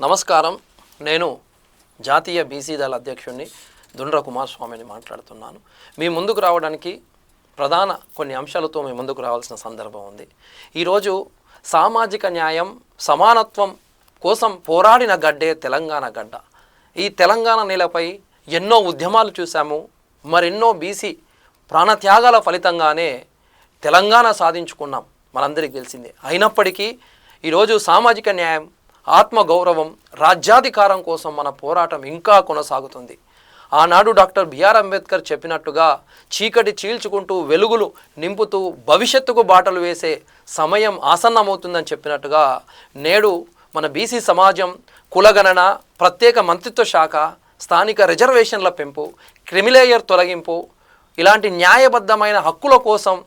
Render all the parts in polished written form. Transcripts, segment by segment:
నమస్కారం. నేను జాతీయ బీసీ దళ అధ్యక్షుడిని దుండ్ర కుమారస్వామిని మాట్లాడుతున్నాను. మీ ముందుకు రావడానికి ప్రధాన కొన్ని అంశాలతో మీ ముందుకు రావాల్సిన సందర్భం ఉంది. ఈరోజు సామాజిక న్యాయం, సమానత్వం కోసం పోరాడిన గడ్డే తెలంగాణ గడ్డ. ఈ తెలంగాణ నేలపై ఎన్నో ఉద్యమాలు చూసాము. మరెన్నో బీసీ ప్రాణత్యాగాల ఫలితంగానే తెలంగాణ సాధించుకున్నాం, మనందరికీ తెలిసిందే. అయినప్పటికీ ఈరోజు సామాజిక న్యాయం, ఆత్మగౌరవం, రాజ్యాధికారం కోసం మన పోరాటం ఇంకా కొనసాగుతుంది. ఆనాడు డాక్టర్ బిఆర్ అంబేద్కర్ చెప్పినట్టుగా చీకటి చీల్చుకుంటూ వెలుగులు నింపుతూ భవిష్యత్తుకు బాటలు వేసే సమయం ఆసన్నమవుతుందని చెప్పినట్టుగా నేడు మన బీసీ సమాజం కులగణన, ప్రత్యేక మంత్రిత్వ శాఖ, స్థానిక రిజర్వేషన్ల పెంపు, క్రిమిలేయర్ తొలగింపు ఇలాంటి న్యాయబద్ధమైన హక్కుల కోసం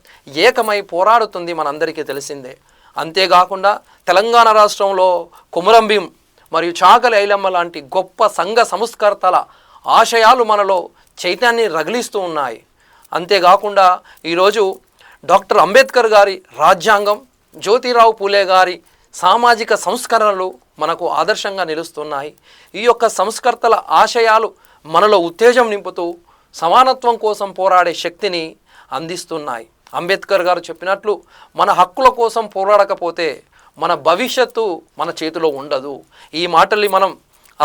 ఏకమై పోరాడుతుంది, మనందరికీ తెలిసిందే. అంతేకాకుండా తెలంగాణ రాష్ట్రంలో కొమురంభీం మరియు చాకలి ఐలమ్మ లాంటి గొప్ప సంఘ సంస్కర్తల ఆశయాలు మనలో చైతన్యాన్ని రగిలిస్తూ ఉన్నాయి. అంతేకాకుండా ఈరోజు డాక్టర్ అంబేద్కర్ గారి రాజ్యాంగం, జ్యోతిరావు పూలే గారి సామాజిక సంస్కరణలు మనకు ఆదర్శంగా నిలుస్తున్నాయి. ఈ యొక్క సంస్కర్తల ఆశయాలు మనలో ఉత్తేజం నింపుతూ సమానత్వం కోసం పోరాడే శక్తిని అందిస్తున్నాయి. అంబేద్కర్ గారు చెప్పినట్లు మన హక్కుల కోసం పోరాడకపోతే మన భవిష్యత్తు మన చేతిలో ఉండదు. ఈ మాటల్ని మనం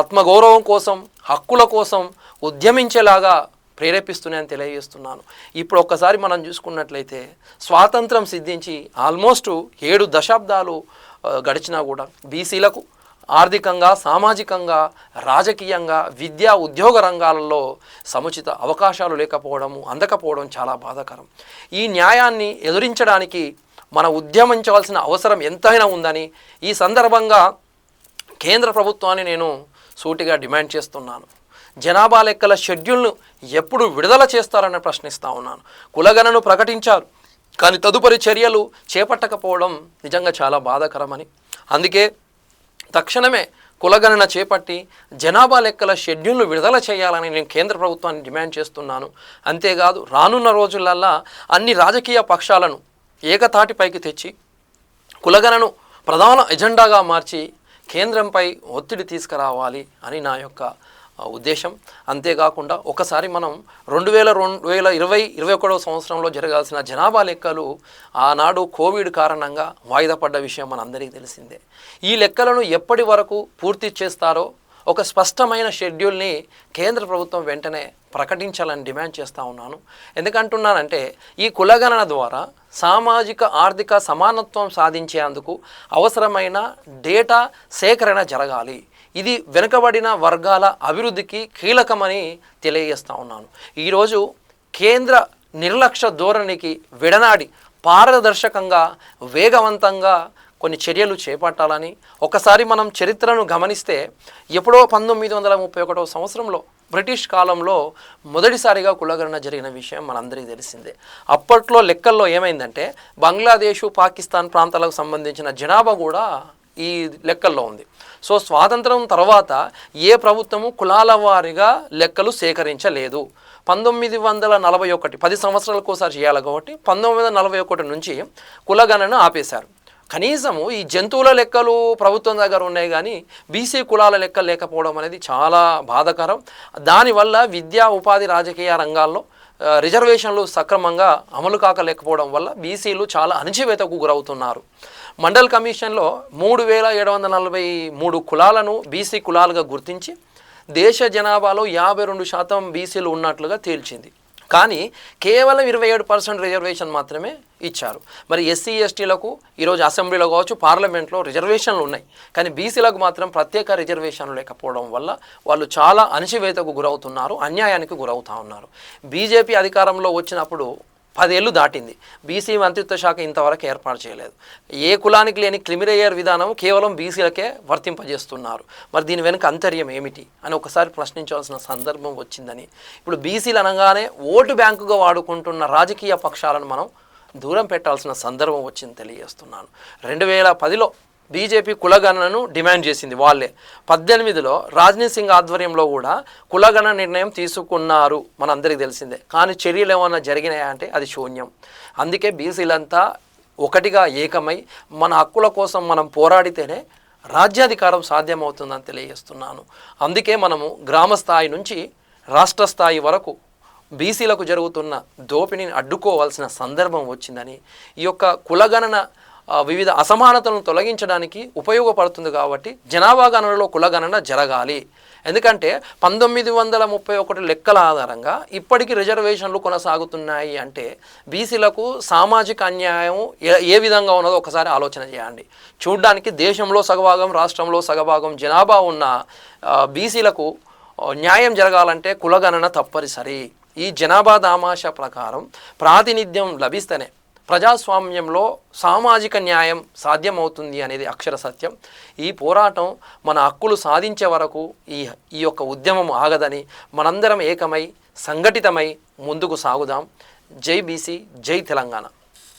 ఆత్మగౌరవం కోసం, హక్కుల కోసం ఉద్యమించేలాగా ప్రేరేపిస్తున్నాయని తెలియజేస్తున్నాను. ఇప్పుడు ఒక్కసారి మనం చూసుకున్నట్లయితే స్వాతంత్రం సిద్ధించి ఆల్మోస్ట్ 7 దశాబ్దాలు గడిచినా కూడా బీసీలకు ఆర్థికంగా, సామాజికంగా, రాజకీయంగా, విద్యా ఉద్యోగ రంగాలలో సముచిత అవకాశాలు లేకపోవడము, అందకపోవడం చాలా బాధాకరం. ఈ న్యాయాన్ని ఎదురించడానికి మన ఉద్యమించవలసిన అవసరం ఎంతైనా ఉందని ఈ సందర్భంగా కేంద్ర ప్రభుత్వాన్ని నేను సూటిగా డిమాండ్ చేస్తున్నాను. జనాభా లెక్కల షెడ్యూల్ను ఎప్పుడు విడుదల చేస్తారని ప్రశ్నిస్తూ ఉన్నాను. కులగణను ప్రకటించారు, కానీ తదుపరి చర్యలు చేపట్టకపోవడం నిజంగా చాలా బాధాకరమని, అందుకే తక్షణమే కులగణన చేపట్టి జనాభా లెక్కల షెడ్యూల్ను విడుదల చేయాలని నేను కేంద్ర ప్రభుత్వాన్ని డిమాండ్ చేస్తున్నాను. అంతేకాదు రానున్న రోజులల్లా అన్ని రాజకీయ పక్షాలను ఏకతాటిపైకి తెచ్చి కులగణను ప్రధాన ఎజెండాగా మార్చి కేంద్రంపై ఒత్తిడి తీసుకురావాలి అని నా యొక్క ఉద్దేశం. అంతేకాకుండా ఒకసారి మనం 2020-21 సంవత్సరంలో జరగాల్సిన జనాభా లెక్కలు ఆనాడు కోవిడ్ కారణంగా వాయిదా పడ్డ విషయం మనందరికీ తెలిసిందే. ఈ లెక్కలను ఎప్పటి వరకు పూర్తి చేస్తారో ఒక స్పష్టమైన షెడ్యూల్ని కేంద్ర ప్రభుత్వం వెంటనే ప్రకటించాలని డిమాండ్ చేస్తూ ఉన్నాను. ఎందుకంటున్నానంటే ఈ కులగణన ద్వారా సామాజిక ఆర్థిక సమానత్వం సాధించేందుకు అవసరమైన డేటా సేకరణ జరగాలి. ఇది వెనుకబడిన వర్గాల అభివృద్ధికి కీలకమని తెలియజేస్తూ ఉన్నాను. ఈరోజు కేంద్ర నిర్లక్ష్య ధోరణికి విడనాడి పారదర్శకంగా, వేగవంతంగా కొన్ని చర్యలు చేపట్టాలని, ఒకసారి మనం చరిత్రను గమనిస్తే ఎప్పుడో 1931 సంవత్సరంలో బ్రిటిష్ కాలంలో మొదటిసారిగా కులగణన జరిగిన విషయం మనందరికీ తెలిసిందే. అప్పట్లో లెక్కల్లో ఏమైందంటే బంగ్లాదేశు, పాకిస్తాన్ ప్రాంతాలకు సంబంధించిన జనాభా కూడా ఈ లెక్కల్లో ఉంది. సో స్వాతంత్రం తర్వాత ఏ ప్రభుత్వము కులాల వారీగా లెక్కలు సేకరించలేదు. 1941 10 సంవత్సరాలకు ఒకసారి చేయాలి కాబట్టి 1941 నుంచి కులగణన ఆపేశారు. కనీసము ఈ జంతువుల లెక్కలు ప్రభుత్వం దగ్గర ఉన్నాయి, కానీ బీసీ కులాల లెక్కలు లేకపోవడం అనేది చాలా బాధాకరం. దానివల్ల విద్యా, ఉపాధి, రాజకీయ రంగాల్లో రిజర్వేషన్లు సక్రమంగా అమలు కాకలేకపోవడం వల్ల బీసీలు చాలా అణచివేతకు గురవుతున్నారు. మండల్ కమిషన్లో 3743 కులాలను బీసీ కులాలుగా గుర్తించి దేశ జనాభాలో 52% బీసీలు ఉన్నట్లుగా తేల్చింది. కానీ కేవలం 27% రిజర్వేషన్ మాత్రమే ఇచ్చారు. మరి ఎస్సీ ఎస్టీలకు ఈరోజు అసెంబ్లీలో కావచ్చు, పార్లమెంట్లో రిజర్వేషన్లు ఉన్నాయి, కానీ బీసీలకు మాత్రం ప్రత్యేక రిజర్వేషన్లు లేకపోవడం వల్ల వాళ్ళు చాలా అణచివేతకు గురవుతున్నారు, అన్యాయానికి గురవుతూ ఉన్నారు. బీజేపీ అధికారంలో వచ్చినప్పుడు 10 ఏళ్ళు దాటింది, బీసీ మంత్రిత్వ శాఖ ఇంతవరకు ఏర్పాటు చేయలేదు. ఏ కులానికి లేని క్రిమిలేయర్ విధానం కేవలం బీసీలకే వర్తింపజేస్తున్నారు. మరి దీని వెనుక అంతర్యం ఏమిటి అని ఒకసారి ప్రశ్నించాల్సిన సందర్భం వచ్చిందని, ఇప్పుడు బీసీలు అనగానే ఓటు బ్యాంకుగా వాడుకుంటున్న రాజకీయ పక్షాలను మనం దూరం పెట్టాల్సిన సందర్భం వచ్చింది తెలియజేస్తున్నాను. 2010లో బీజేపీ కులగణనను డిమాండ్ చేసింది వాళ్ళే. 18లో రాజ్నాథ్ సింగ్ ఆధ్వర్యంలో కూడా కులగణన నిర్ణయం తీసుకున్నారు, మనందరికీ తెలిసిందే. కానీ చర్యలు ఏమన్నా జరిగినాయా అంటే అది శూన్యం. అందుకే బీసీలంతా ఒకటిగా ఏకమై మన హక్కుల కోసం మనం పోరాడితేనే రాజ్యాధికారం సాధ్యమవుతుందని తెలియజేస్తున్నాను. అందుకే మనము గ్రామ స్థాయి నుంచి రాష్ట్ర స్థాయి వరకు బీసీలకు జరుగుతున్న దోపిడీని అడ్డుకోవాల్సిన సందర్భం వచ్చిందని, ఈ యొక్క కులగణన వివిధ అసమానతలను తొలగించడానికి ఉపయోగపడుతుంది. కాబట్టి జనాభా గణనలో కులగణన జరగాలి. ఎందుకంటే 1931 లెక్కల ఆధారంగా ఇప్పటికీ రిజర్వేషన్లు కొనసాగుతున్నాయి అంటే బీసీలకు సామాజిక అన్యాయం ఏ విధంగా ఉన్నదో ఒకసారి ఆలోచన చేయండి. చూడ్డానికి దేశంలో సగభాగం, రాష్ట్రంలో సగభాగం జనాభా ఉన్న బీసీలకు న్యాయం జరగాలంటే కులగణన తప్పనిసరి. ఈ జనాభా దామాష ప్రకారం ప్రాతినిధ్యం లభిస్తేనే ప్రజాస్వామ్యంలో సామాజిక న్యాయం సాధ్యమవుతుంది అనేది అక్షర సత్యం. ఈ పోరాటం మన హక్కులు సాధించే వరకు ఈ యొక్క ఉద్యమం ఆగదని మనందరం ఏకమై సంఘటితమై ముందుకు సాగుదాం. జై బీసీ, జై తెలంగాణ.